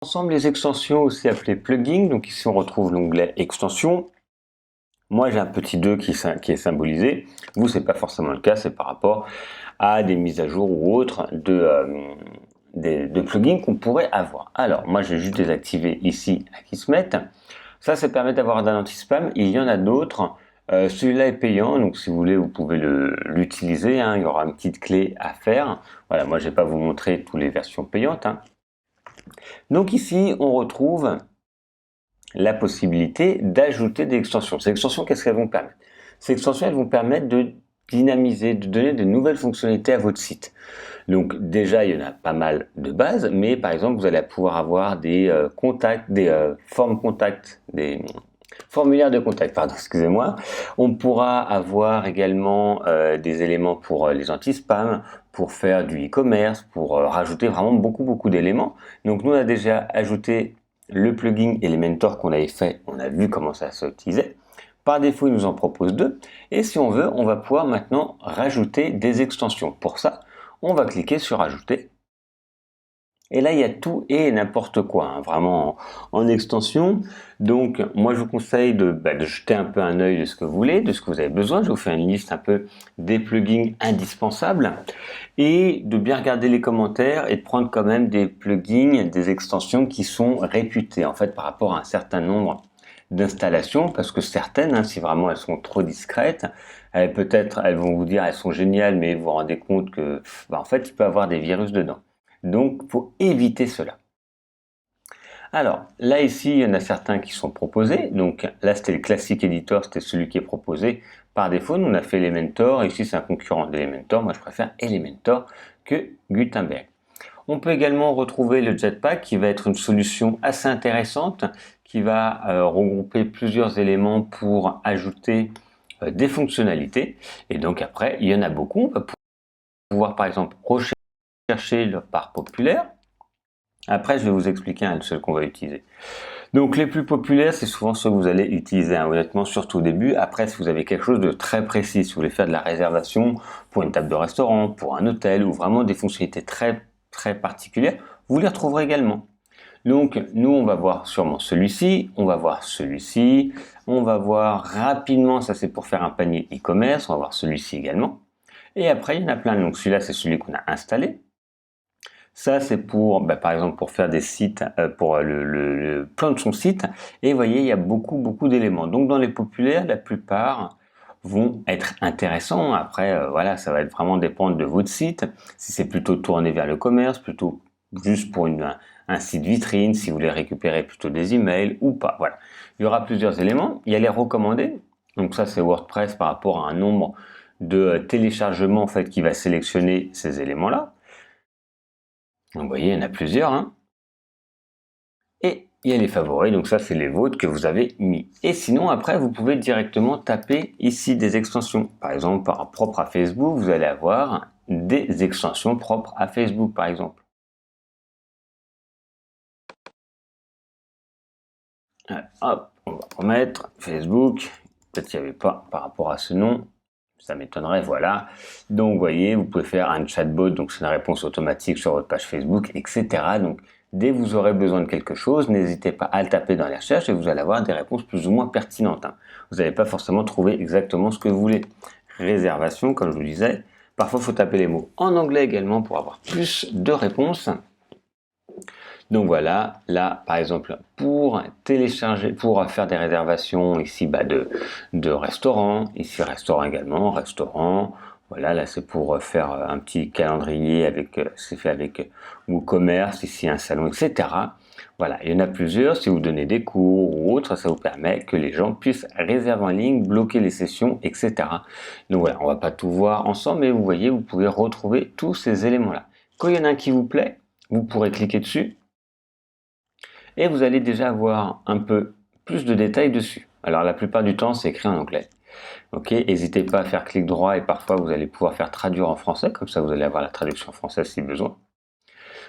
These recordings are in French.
Ensemble les extensions aussi appelées plugins. Donc ici on retrouve l'onglet extensions. Moi j'ai un petit 2 qui est symbolisé. Vous c'est pas forcément le cas, c'est par rapport à des mises à jour ou autres de plugins qu'on pourrait avoir. Alors moi j'ai juste désactivé ici Akismet. Ça permet d'avoir un anti-spam. Il y en a d'autres. Celui-là est payant, donc si vous voulez, vous pouvez l'utiliser. Hein. Il y aura une petite clé à faire. Voilà, moi je vais pas vous montrer toutes les versions payantes. Hein. Donc ici, on retrouve la possibilité d'ajouter des extensions. Ces extensions, qu'est-ce qu'elles vont permettre? Ces extensions, elles vont permettre de dynamiser, de donner de nouvelles fonctionnalités à votre site. Donc déjà, il y en a pas mal de bases, mais par exemple, vous allez pouvoir avoir des contacts, des formes contacts, des formulaires de contact, pardon, excusez-moi. On pourra avoir également des éléments pour les anti-spam, pour faire du e-commerce, pour rajouter vraiment beaucoup d'éléments. Donc nous, on a déjà ajouté le plugin Elementor qu'on avait fait, on a vu comment ça s'utilisait. Par défaut, il nous en propose 2. Et si on veut, on va pouvoir maintenant rajouter des extensions. Pour ça, on va cliquer sur Ajouter. Et là, il y a tout et n'importe quoi, hein, vraiment en extension. Donc, moi, je vous conseille de jeter un peu un œil de ce que vous voulez, de ce que vous avez besoin. Je vous fais une liste un peu des plugins indispensables et de bien regarder les commentaires et de prendre quand même des plugins, des extensions qui sont réputées, en fait, par rapport à un certain nombre d'installations, parce que certaines, hein, si vraiment elles sont trop discrètes, peut-être elles vont vous dire elles sont géniales, mais vous vous rendez compte que, en fait, il peut y avoir des virus dedans. Donc, faut éviter cela. Alors, là ici, il y en a certains qui sont proposés. Donc là, c'était le classique editor, c'était celui qui est proposé par défaut. Nous, on a fait Elementor. Ici, c'est un concurrent d'Elementor. Moi, je préfère Elementor que Gutenberg. On peut également retrouver le Jetpack qui va être une solution assez intéressante qui va regrouper plusieurs éléments pour ajouter des fonctionnalités. Et donc après, il y en a beaucoup. On va pouvoir par exemple rechercher par populaire. Après, je vais vous expliquer ceux qu'on va utiliser. Donc les plus populaires, c'est souvent ceux que vous allez utiliser, hein, honnêtement, surtout au début. Après, si vous avez quelque chose de très précis, si vous voulez faire de la réservation pour une table de restaurant, pour un hôtel, ou vraiment des fonctionnalités très particulières, vous les retrouverez également. Donc nous, on va voir sûrement celui-ci, on va voir celui-ci, on va voir rapidement, ça c'est pour faire un panier e-commerce, on va voir celui-ci également. Et après, il y en a plein. Donc celui-là, c'est celui qu'on a installé. Ça, c'est pour, par exemple, pour faire des sites, pour le plan de son site. Et vous voyez, il y a beaucoup d'éléments. Donc, dans les populaires, la plupart vont être intéressants. Après, voilà, ça va vraiment dépendre de votre site. Si c'est plutôt tourné vers le commerce, plutôt juste pour un site vitrine, si vous voulez récupérer plutôt des emails ou pas. Voilà. Il y aura plusieurs éléments. Il y a les recommandés. Donc ça, c'est WordPress par rapport à un nombre de téléchargements en fait qui va sélectionner ces éléments-là. Donc, vous voyez, il y en a plusieurs. Hein. Et il y a les favoris, donc ça, c'est les vôtres que vous avez mis. Et sinon, après, vous pouvez directement taper ici des extensions. Par exemple, propre à Facebook, vous allez avoir des extensions propres à Facebook, par exemple. Hop, on va remettre Facebook. Peut-être qu'il n'y avait pas par rapport à ce nom. Ça m'étonnerait, voilà. Donc, vous voyez, vous pouvez faire un chatbot, donc c'est une réponse automatique sur votre page Facebook, etc. Donc, dès que vous aurez besoin de quelque chose, n'hésitez pas à le taper dans les recherches et vous allez avoir des réponses plus ou moins pertinentes. Hein. Vous n'allez pas forcément trouver exactement ce que vous voulez. Réservation, comme je vous disais. Parfois, il faut taper les mots en anglais également pour avoir plus de réponses. Donc voilà, là par exemple pour télécharger, pour faire des réservations ici de restaurants, ici restaurant également, restaurant, voilà là c'est pour faire un petit calendrier avec, c'est fait avec WooCommerce, ici un salon, etc. Voilà, il y en a plusieurs, si vous donnez des cours ou autre, ça vous permet que les gens puissent réserver en ligne, bloquer les sessions, etc. Donc voilà, on va pas tout voir ensemble, mais vous voyez, vous pouvez retrouver tous ces éléments-là. Quand il y en a un qui vous plaît, vous pourrez cliquer dessus, et vous allez déjà avoir un peu plus de détails dessus. Alors la plupart du temps, c'est écrit en anglais. Ok, n'hésitez pas à faire clic droit et parfois vous allez pouvoir faire traduire en français, comme ça vous allez avoir la traduction française si besoin.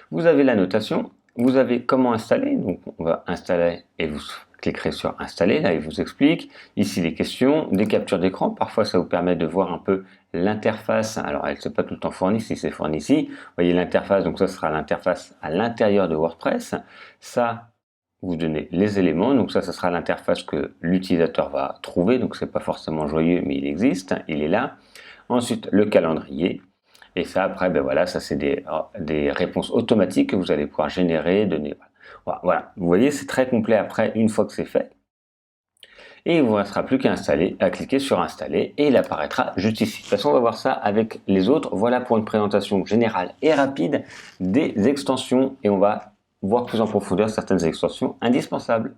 Vous avez la notation vous avez comment installer. Donc on va installer et vous cliquerez sur installer. Là, il vous explique. Ici, les questions, des captures d'écran. Parfois, ça vous permet de voir un peu l'interface. Alors, elle ne s'est pas tout le temps fournie. Si c'est fourni ici, vous voyez l'interface. Donc ça sera l'interface à l'intérieur de WordPress. Ça, vous donnez les éléments. Donc ça sera l'interface que l'utilisateur va trouver. Donc c'est pas forcément joyeux, mais il existe. Il est là. Ensuite, le calendrier. Et ça, après, ben voilà, ça c'est des réponses automatiques que vous allez pouvoir générer, donner. Voilà, vous voyez, c'est très complet après, une fois que c'est fait. Et il ne vous restera plus qu'à installer, à cliquer sur installer et il apparaîtra juste ici. De toute façon, on va voir ça avec les autres. Voilà pour une présentation générale et rapide des extensions et on va voir plus en profondeur certaines extensions indispensables.